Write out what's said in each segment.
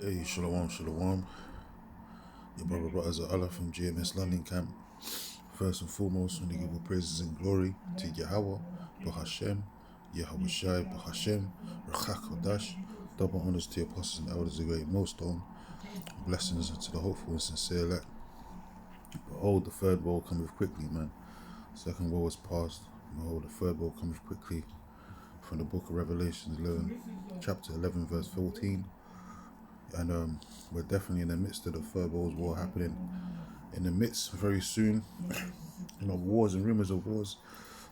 Hey, shalom, shalom. Your brother brothers are Allah from GMS London camp. First and foremost, we give all praises and glory to Yahweh, Bahashem, Yahweh Shai, Bahashem, Rachak Kodash. Double honors to the apostles and elders of the great millstone. Blessings unto the hopeful and sincere elect. Behold, the third woe cometh quickly, man. Second woe is past. Behold, the third woe cometh quickly. From the book of Revelation 11, chapter 11, verse 14. And we're definitely in the midst of the third world war happening in the midst very soon. Wars and rumors of wars,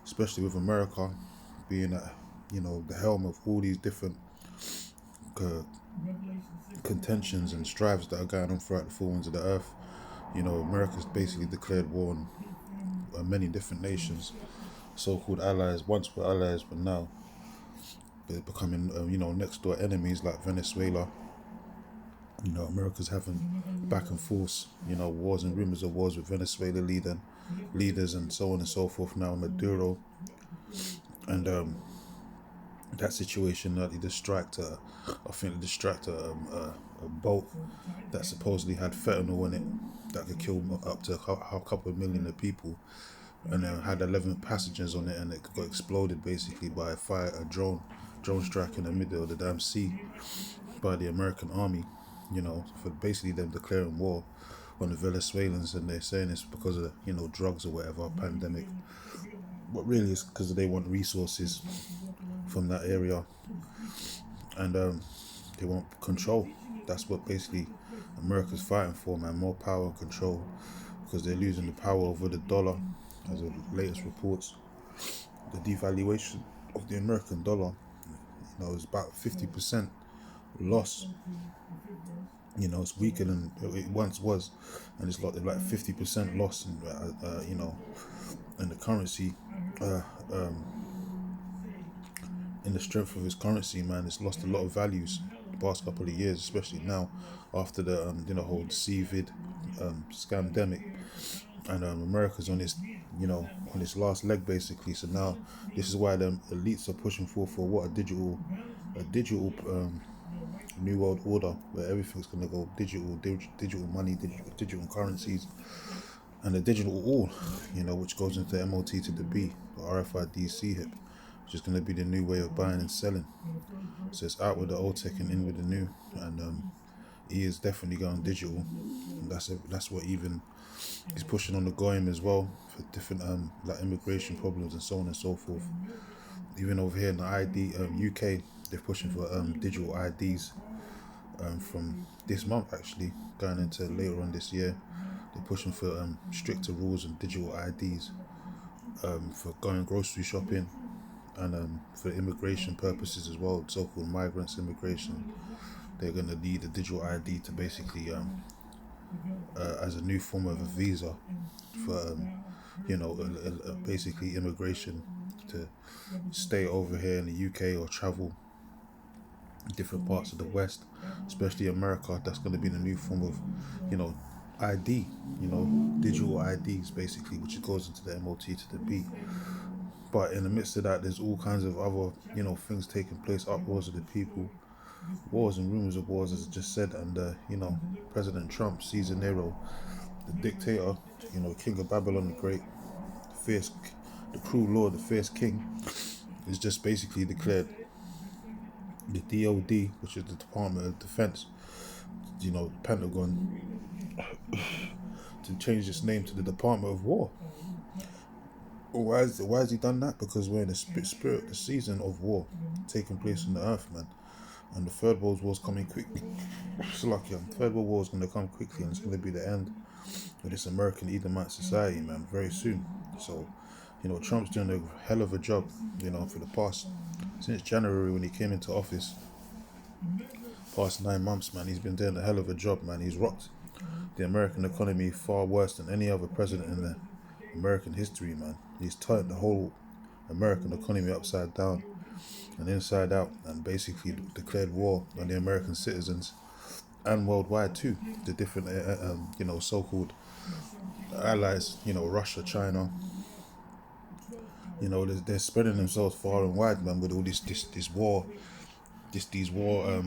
especially with America being at the helm of all these different uh, contentions and strives that are going on throughout the four winds of the earth. America's basically declared war on many different nations, so-called allies. Once were allies, but now they're becoming next door enemies like Venezuela. America's having back and forth, wars and rumors of wars with Venezuela leaders and so on and so forth. Now Maduro and that situation that they distract. I think they distract a boat that supposedly had fentanyl in it that could kill up to a couple of million of people, and had 11 passengers on it, and it got exploded basically by a drone strike in the middle of the damn sea by the American army. For basically them declaring war on the Venezuelans, and they're saying it's because of drugs or whatever pandemic, but really it's because they want resources from that area, and they want control. That's what basically America's fighting for, man. More power and control, because they're losing the power over the dollar. As of the latest reports, the devaluation of the American dollar, is about 50% loss. It's weaker than it once was, and it's like 50% loss in the currency, uh, um, in the strength of its currency, man. It's lost a lot of values the past couple of years, especially now after the whole CVID scamdemic, and America's on its on its last leg basically. So now this is why the elites are pushing for what a digital new world order where everything's gonna go digital money, digital currencies, and the digital all, which goes into MOT to the B, the RFID hip, which is going to be the new way of buying and selling. So it's out with the old tech and in with the new, and he is definitely going digital. And that's what even he's pushing on the goyim as well, for different like immigration problems and so on and so forth. Even over here in the UK, they're pushing for digital IDs from this month, actually going into later on this year. They're pushing for stricter rules and digital IDs for going grocery shopping, and for immigration purposes as well, so-called migrants immigration. They're going to need a digital ID to basically as a new form of a visa for basically immigration to stay over here in the UK or travel different parts of the West, especially America. That's going to be the new form of ID, digital IDs basically, which goes into the MOT to the B. But in the midst of that, there's all kinds of other, things taking place, uproars of the people, wars and rumors of wars, as I just said. And, President Trump, Caesar Nero, the dictator, king of Babylon the Great, the cruel lord, the fierce king, is just basically declared the DOD, which is the Department of Defense, Pentagon, to change its name to the Department of War. Why has he done that? Because we're in the spirit, the season of war taking place on the earth, man. And the Third World War is coming quickly. It's lucky, the Third World War is going to come quickly, and it's going to be the end of this American Edomite society, man, very soon. So, Trump's doing a hell of a job, for the since January when he came into office, past 9 months, man. He's been doing a hell of a job, man. He's rocked the American economy far worse than any other president in the American history, man. He's turned the whole American economy upside down and inside out, and basically declared war on the American citizens and worldwide too. The different, so-called allies, Russia, China, they're spreading themselves far and wide, man, with all this war, these war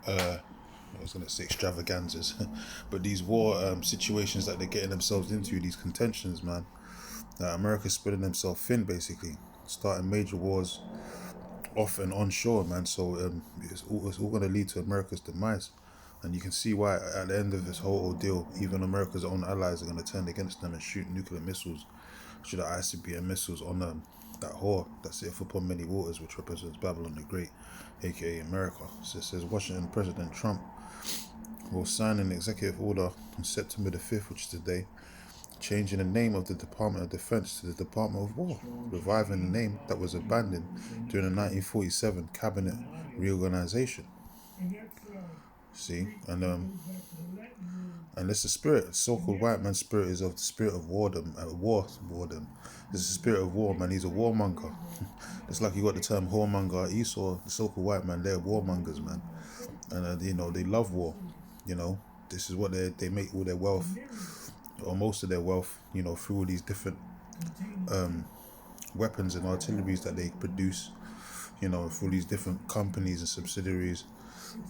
I was going to say extravaganzas, but these war situations that they're getting themselves into, these contentions, man. America's spreading themselves thin, basically, starting major wars off and onshore, man. So it's all going to lead to America's demise. And you can see why at the end of this whole ordeal, even America's own allies are going to turn against them and shoot nuclear missiles, shoot the ICBM missiles on that whore that sitteth upon many waters, which represents Babylon the Great, aka America. So it says Washington President Trump will sign an executive order on September the 5th, which is today, changing the name of the Department of Defense to the Department of War, reviving the name that was abandoned during the 1947 cabinet reorganization. See, and this is spirit. So-called white man's spirit is of the spirit of warden, warden. This is the spirit of war, man. He's a warmonger. It's like you got the term whoremonger. Esau, the so-called white man, they're warmongers, man. And they love war. This is what they make all their wealth, or most of their wealth, through all these different weapons and artilleries that they produce, through these different companies and subsidiaries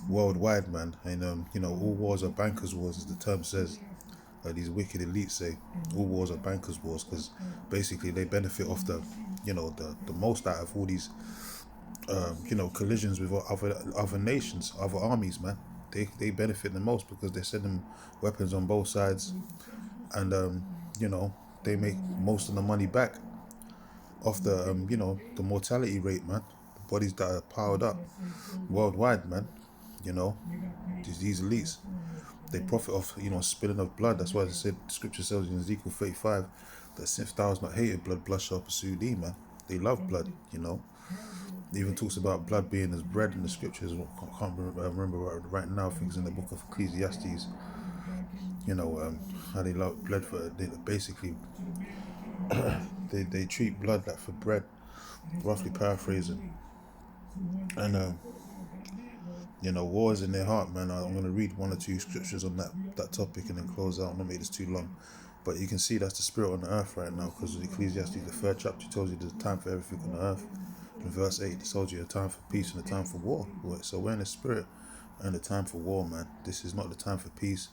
worldwide, man. And all wars are bankers' wars, as the term says. These wicked elites say all wars are bankers' wars, because basically they benefit off the most out of all these collisions with other nations, other armies, man. They benefit the most because they send them weapons on both sides, and they make most of the money back off the mortality rate, man. The bodies that are piled up worldwide, man. These elites, they profit off spilling of blood. That's why I said scripture says in Ezekiel 35 that if thou hast not hated blood shall pursue thee, man. They love blood. It even talks about blood being as bread in the scriptures. I can't remember right now. I think it's in the book of Ecclesiastes. How they love blood for basically they treat blood like for bread, roughly paraphrasing. And wars in their heart, man. I'm going to read one or two scriptures on that topic and then close out. I'm not make this too long, but you can see that's the spirit on the earth right now, because Ecclesiastes, the third chapter, tells you there's a time for everything on the earth. In verse 8, it tells you a time for peace and a time for war. So we're in the spirit and the time for war, man. This is not the time for peace.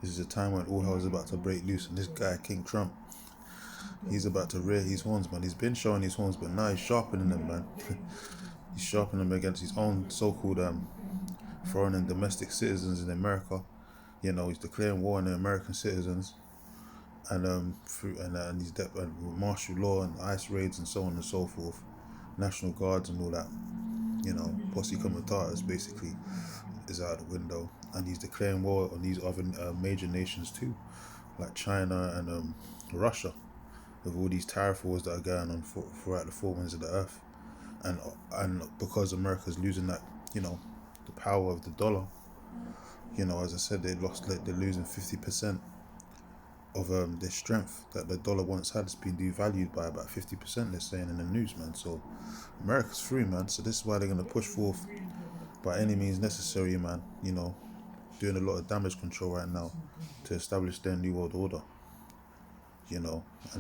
This is a time when all hell is about to break loose, and this guy, King Trump, he's about to rear his horns, man. He's been showing his horns, but now he's sharpening them, man. He's sharpening them against his own so-called foreign and domestic citizens in America. He's declaring war on the American citizens, and he's martial law and ICE raids and so on and so forth, National Guards and all that. Posse Comitatus basically is out the window, and he's declaring war on these other major nations too, like China and Russia, with all these tariff wars that are going on throughout the four winds of the earth, and because America's losing that, the power of the dollar. As I said, they're losing 50% of their strength that the dollar once had. It's been devalued by about 50%, they're saying in the news, man. So America's free, man. So this is why they're going to push forth by any means necessary, man. Doing a lot of damage control right now to establish their new world order. And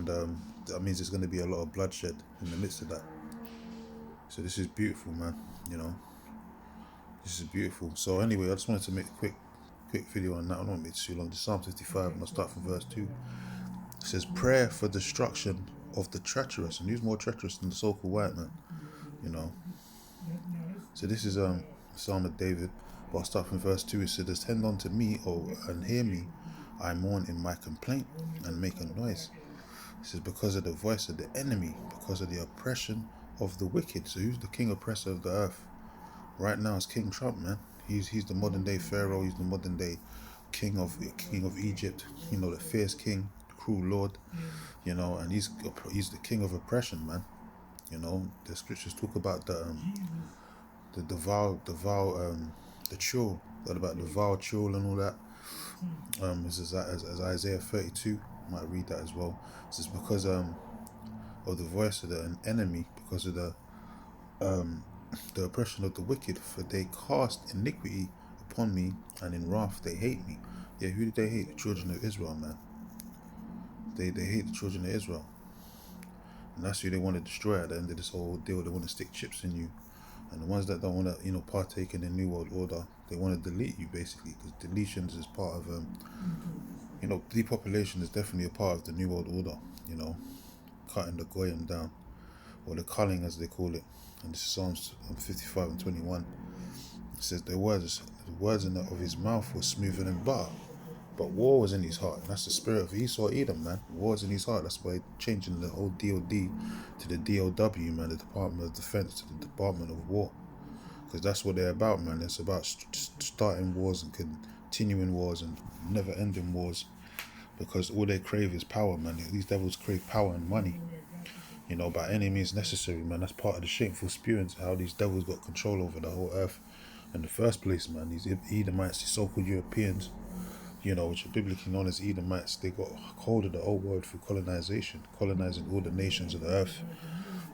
that means there's going to be a lot of bloodshed in the midst of that. So this is beautiful, man. This is beautiful. So anyway, I just wanted to make a quick video on that. I don't want to make it too long. This is Psalm 55, and I'll start from verse 2. It says, prayer for destruction of the treacherous. And who's more treacherous than the so-called white man? So this is Psalm of David. But I'll start from verse 2. It says, tend unto me, and hear me. I mourn in my complaint and make a noise. It says, because of the voice of the enemy, because of the oppression of the wicked. So who's the king oppressor of the earth? Right now it's King Trump, man. He's the modern day Pharaoh. He's the modern day king of Egypt. The fierce king, the cruel lord. And he's the king of oppression, man. The scriptures talk about the chul, that about the vile chul and all that. This is as Isaiah 32. I might read that as well. This is because of the voice of the enemy, because of the oppression of the wicked, for they cast iniquity upon me, and in wrath they hate me. Yeah, who did they hate? The children of Israel, man. They hate the children of Israel, and that's who they want to destroy at the end of this whole deal. They want to stick chips in you And the ones that don't want to, partake in the New World Order, they want to delete you basically, because deletions is part of, depopulation is definitely a part of the New World Order. Cutting the goyim down, or the culling as they call it. And this is Psalms 55 and 21. It says the words of his mouth were smoother than butter, but war was in his heart. And that's the spirit of Esau Edom, man. War's in his heart. That's why changing the whole DOD to the DOW, man, the Department of Defense, to the Department of War. Because that's what they're about, man. It's about starting wars and continuing wars and never-ending wars. Because all they crave is power, man. These devils crave power and money. By any means necessary, man. That's part of the shameful spewings, how these devils got control over the whole earth in the first place, man. These Edomites, these so-called Europeans, which are biblically known as Edomites, they got hold of the old world through colonization, colonizing all the nations of the earth,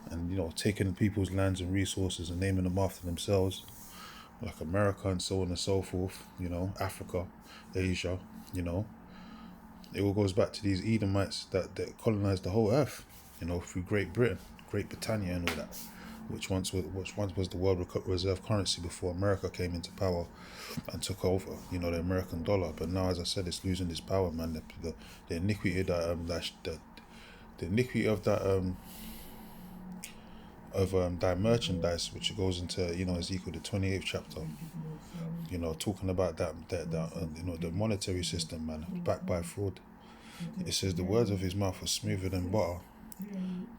and taking people's lands and resources and naming them after themselves, like America and so on and so forth, Africa, Asia, it all goes back to these Edomites that colonized the whole earth, through Great Britain, Great Britannia and all that, which once was the world reserve currency before America came into power and took over, the American dollar. But now, as I said, it's losing its power, man. The iniquity the iniquity of that merchandise, which goes into Ezekiel the 28th chapter, talking about that the monetary system, man, backed by fraud. It says the words of his mouth were smoother than butter,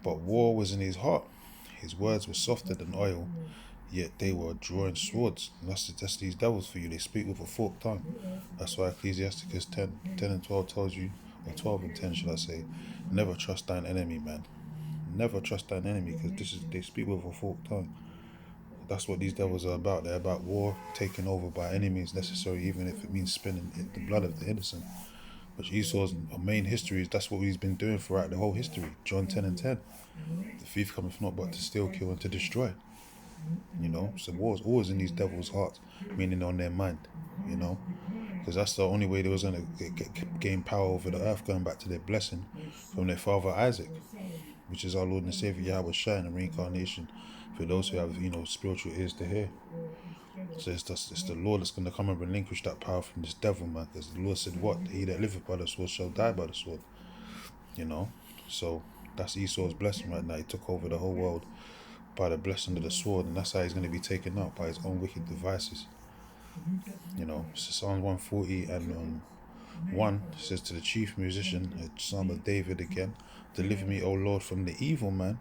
but war was in his heart. His words were softer than oil, yet they were drawing swords. And that's these devils for you. They speak with a forked tongue. That's why Ecclesiasticus 10 and 12 tells you, or 12 and 10 should I say, never trust thine enemy, man. Never trust thine enemy, because they speak with a forked tongue. That's what these devils are about. They're about war, taking over by any means necessary, even if it means spilling the blood of the innocent. Which Esau's main history is, that's what he's been doing throughout the whole history. John 10 and 10. The thief cometh not but to steal, kill, and to destroy. So war's always in these devils' hearts, meaning on their mind, because that's the only way they was going to gain power over the earth, going back to their blessing from their father Isaac, which is our Lord and Savior Yahweh Shai, and reincarnation for those who have, spiritual ears to hear. So it's the Lord that's going to come and relinquish that power from this devil, man, because the Lord said, what? He that liveth by the sword shall die by the sword. So that's Esau's blessing right now. He took over the whole world by the blessing of the sword, and that's how he's going to be taken out, by his own wicked devices. So Psalm 140 and 1 says, to the chief musician, a Psalm of David again, deliver me, O Lord, from the evil man,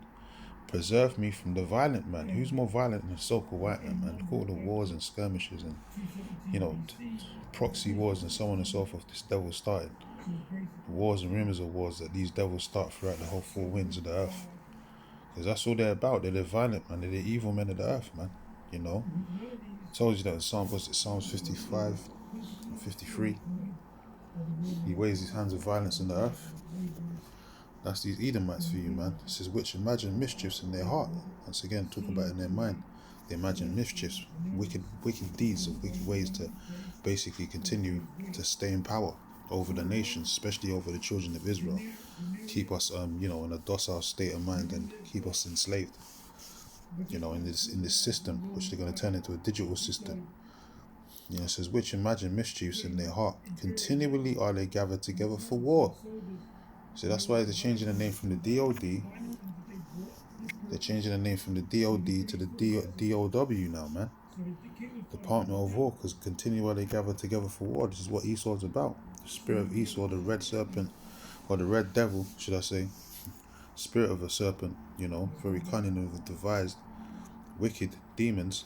preserve me from the violent man. Who's more violent than a so-called white man? Look at all the wars and skirmishes and proxy wars and so on and so forth this devil started. Wars and rumors of wars that these devils start throughout the whole four winds of the earth. Because that's all they're about. They're the violent, man. They're the evil men of the earth, man. I told you that in Psalms 55 and 53. He weighs his hands of violence in the earth. That's these Edomites for you, man. It says, which imagine mischiefs in their heart. Once again, talking about in their mind. They imagine mischiefs, wicked deeds, of wicked ways to basically continue to stay in power over the nations, especially over the children of Israel. Keep us, in a docile state of mind and keep us enslaved, in this system, which they're going to turn into a digital system. It says, which imagine mischiefs in their heart. Continually are they gathered together for war. So that's why they're changing the name from the DOD. They're changing the name from the DOD to the DOW now, man. Department of War, because continually they gather together for war. This is what Esau's about. The spirit of Esau, the red serpent, or the red devil, should I say. Spirit of a serpent, very cunning and devised, wicked demons.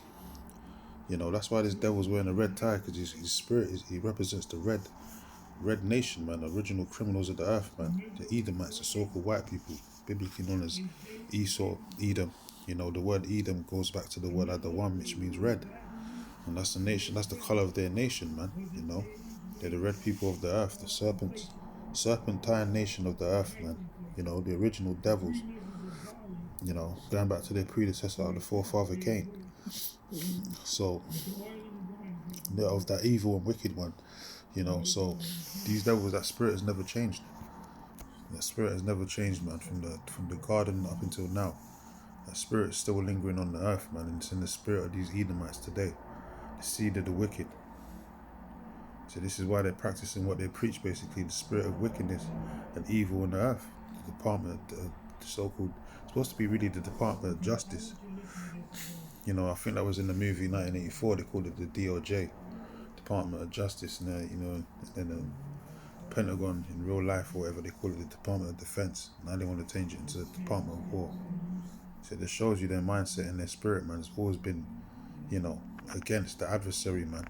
That's why this devil's wearing a red tie, because his spirit he represents the red nation, man, the original criminals of the earth, man. The Edomites, the so-called white people, biblically known as Esau, Edom. The word Edom goes back to the word Adawam, which means red. And that's the nation, that's the color of their nation, man. They're the red people of the earth, the serpentine nation of the earth, man. The original devils, going back to their predecessor, the forefather Cain. So they're of that evil and wicked one, so these devils, that spirit has never changed. That spirit has never changed, man, from the garden up until now. That spirit's still lingering on the earth, man, and it's in the spirit of these Edomites today, the seed of the wicked. So this is why they're practicing what they preach, basically, the spirit of wickedness and evil on the earth. The department, the so-called, supposed to be really the Department of Justice. You know, I think that was in the movie 1984. They called it the DOJ, Department of Justice. And you know, and then Pentagon in real life or whatever they call it, the Department of Defense. Now they want to change it into the Department of War. So this shows you their mindset and their spirit, man. It's always been, you know, against the adversary, man.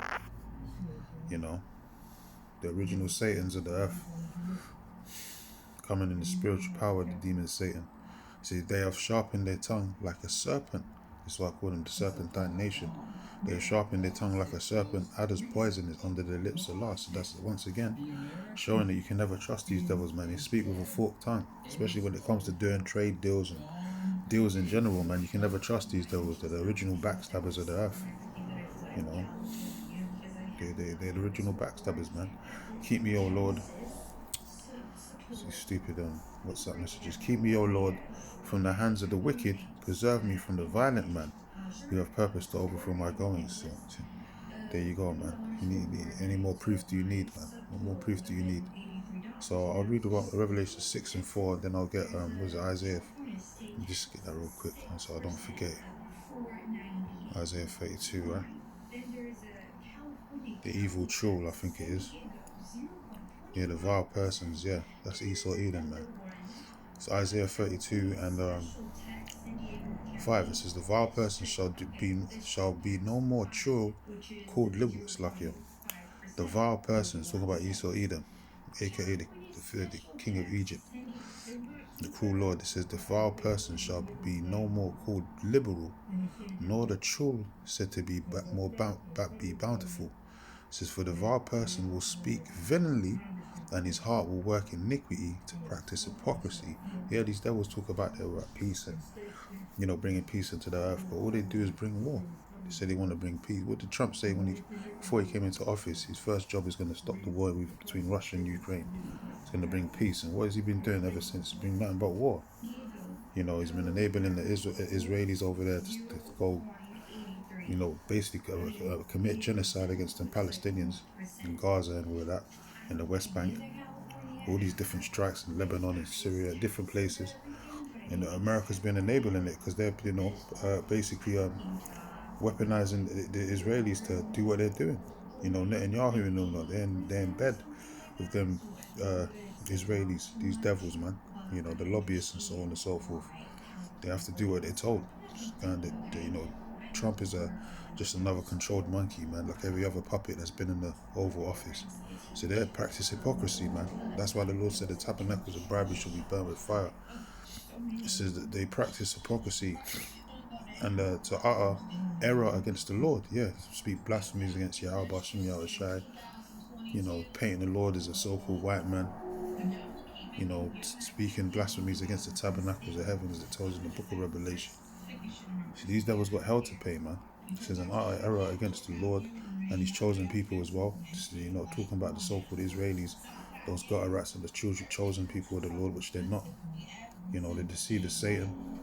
You know, the original Satans of the earth, coming in the spiritual power of the demon Satan. See, they have sharpened their tongue like a serpent. That's why I call them the serpentine nation. They have sharpened their tongue like a serpent. Adder's poison is under their lips at last. So that's once again showing that you can never trust these devils, man. They speak with a forked tongue, especially when it comes to doing trade deals and deals in general, man. You can never trust these devils. They're the original backstabbers of the earth. You know, they're the original backstabbers, man. Keep me, O Lord. These stupid WhatsApp messages. Keep me, O Lord, from the hands of the wicked. Preserve me from the violent man who have purpose to overthrow my goings. So, there you go, man. You need any more proof do you need, man? What more proof do you need? So I'll read about Revelation 6 and 4, then I'll get was it Isaiah? Let me just get that real quick so I don't forget. Isaiah 32, right? The evil troll, I think it is. Yeah, the vile persons, yeah. That's Esau Edom, man. It's Isaiah 32 and 5. It says, the vile person shall be no more true called liberals like you. The vile person is talking about Esau Edom, aka the king of Egypt, the cruel Lord. It says, the vile person shall be no more called liberal, nor the true said to be be bountiful. It says, for the vile person will speak venomly, and his heart will work iniquity to practice hypocrisy. Yeah, these devils talk about their peace and, you know, bringing peace into the earth, but all they do is bring war. They say they want to bring peace. What did Trump say before he came into office? His first job is going to stop the war between Russia and Ukraine. It's going to bring peace. And what has he been doing ever since? Bring nothing but war. You know, he's been enabling the Israelis over there to go, you know, basically commit genocide against the Palestinians in Gaza and all of that, in the West Bank. All these different strikes in Lebanon and Syria, different places. And America's been enabling it because they're, you know, basically weaponizing the Israelis to do what they're doing. You know, Netanyahu and all that, they're in bed with them Israelis, these devils, man. You know, the lobbyists and so on and so forth. They have to do what they're told. And, you know, Trump is just another controlled monkey, man, like every other puppet that's been in the Oval Office. So they practice hypocrisy, man. That's why the Lord said the tabernacles of bribery shall be burned with fire. It says that they practice hypocrisy and to utter error against the Lord. Yeah, speak blasphemies against Yahweh, Bashem, Yahweh Shai. You know, painting the Lord as a so-called white man. You know, speaking blasphemies against the tabernacles of heaven, as it tells in the book of Revelation. See, these devils got hell to pay, man. It says an utter error against the Lord and his chosen people as well. So, you know, talking about the so-called Israelis, those gutter rats and the chosen people of the Lord, which they're not. You know, they deceive Satan.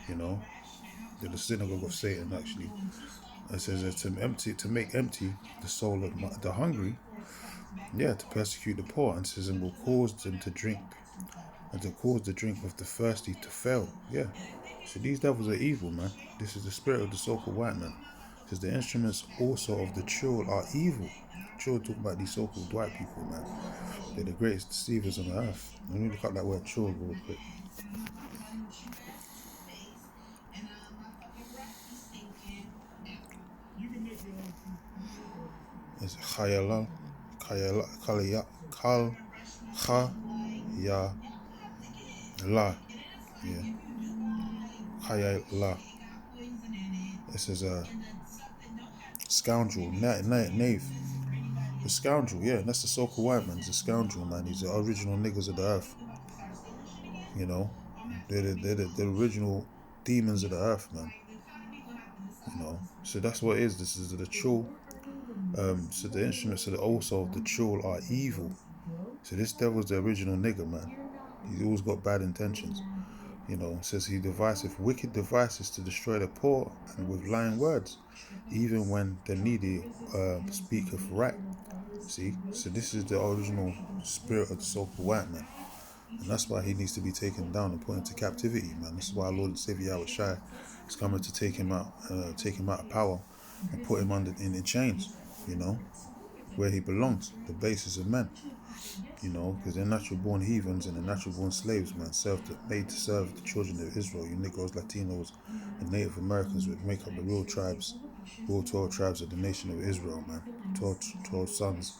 You know, they're the synagogue of Satan, actually. It says to make empty the soul of the hungry, yeah, to persecute the poor, and says and will cause them to drink, and to cause the drink of the thirsty to fail. Yeah. So these devils are evil, man. This is the spirit of the so-called white man. It says the instruments also of the churl are evil. Churl talking about these so-called white people, man. They're the greatest deceivers on the earth. Let me look up that word churl real quick. It's Khayala, Khayala, La. Yeah. Khayala. This is a scoundrel, knave. The scoundrel, yeah, that's the so-called white man. He's a scoundrel, man. He's the original niggas of the earth. You know, they're the original demons of the earth, man. You know, so that's what it is. This is the true. So the instruments of the true are evil. So this devil's the original nigga, man. He's always got bad intentions. It says he deviseth wicked devices to destroy the poor, and with lying words, even when the needy speaketh right. See, so this is the original spirit of the so-called white man, and that's why he needs to be taken down and put into captivity, man. This is why our Lord and Savior Yahweh Shai is coming to take him out of power and put him in chains, where he belongs, the basis of men. Because they're natural born heathens and they're natural born slaves, man, made to serve the children of Israel. You Negroes, Latinos, and Native Americans would make up the real 12 tribes of the nation of Israel, man. 12 sons,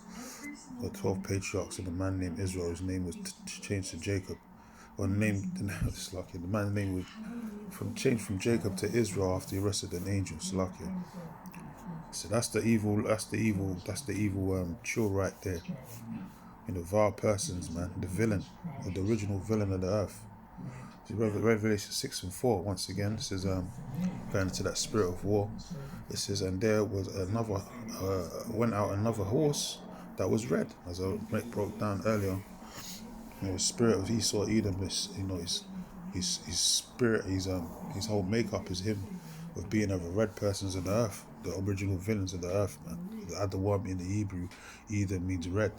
or 12 patriarchs of a man named Israel. His name was changed to Jacob. Or it's lucky. The man's name was changed from Jacob to Israel after he arrested an angel. Salakia. So that's the evil chill right there. Vile persons, man, the villain, or the original villain of the earth. So Revelation 6:4, once again, it says, going into that spirit of war, it says, and there was went out another horse that was red, as I broke down earlier. The spirit of Esau, Edom, his spirit, his whole makeup is him of being of the red persons of the earth, the original villains of the earth, man. The Adawam in the Hebrew, Edom means red.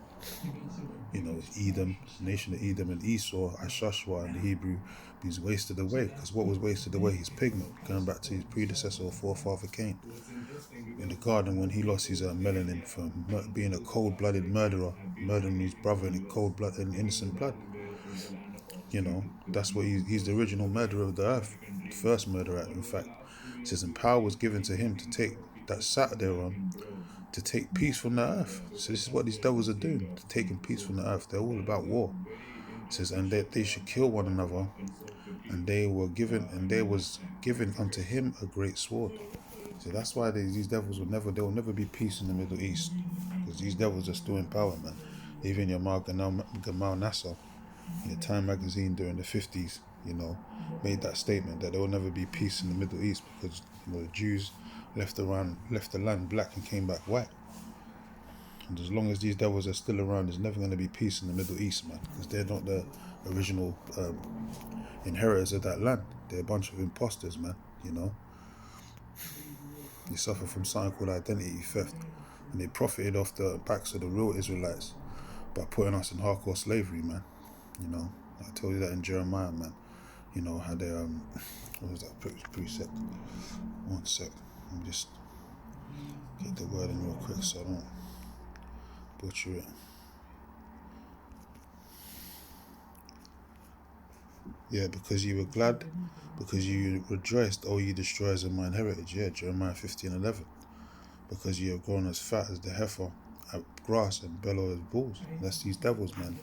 Edom, nation of Edom, and Esau, Ashashwa in the Hebrew, means wasted away. Because what was wasted away? His pigment, going back to his predecessor or forefather Cain. In the garden, when he lost his melanin from being a cold-blooded murderer, murdering his brother in innocent blood. That's what he's the original murderer of the earth, the first murderer, in fact. It says, and power was given to him to take that sat thereon, to take peace from the earth. So this is what these devils are doing, to taking peace from the earth. They're all about war. It says, and that they should kill one another, and there was given unto him a great sword. So that's why these devils there will never be peace in the Middle East, because these devils are still in power, man. Even Gamal Nasser, in the Time magazine during the 50s, made that statement that there will never be peace in the Middle East because the Jews left the land black and came back white. And as long as these devils are still around, there's never going to be peace in the Middle East, man, because they're not the original inheritors of that land. They're a bunch of imposters, man. They suffer from something called identity theft, and they profited off the backs of the real Israelites by putting us in hardcore slavery, man. I told you that in Jeremiah, man. How they what was that precept? One sec. Let me just get the word in real quick so I don't butcher it. Yeah, because you were glad, because you rejoiced, O ye destroyers of mine heritage. Yeah, Jeremiah 15:11. Because you have grown as fat as the heifer at grass and bellow as bulls. That's these devils, man.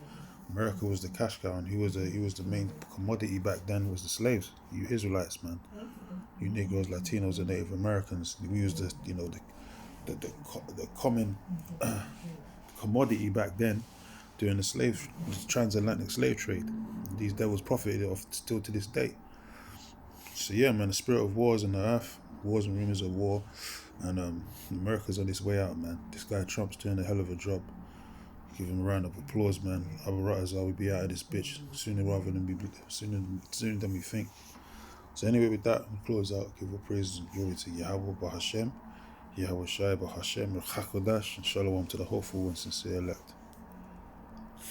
America was the cash cow, and he was the main commodity back then was the slaves. You Israelites, man. You Negroes, Latinos, and Native Americans. We was the common commodity back then during the transatlantic slave trade. These devils profited off still to this day. So yeah, man, the spirit of wars in the earth, wars and rumors of war, and America's on its way out, man. This guy Trump's doing a hell of a job. Give him a round of applause, man. Other writers will be out of this bitch sooner than we think. So anyway, with that, we close out. Give all praise and glory to Yahweh Bahashem, Yahweh Shai Bahashem, Ruach HaKodesh, and Shalom to the hopeful and sincere elect.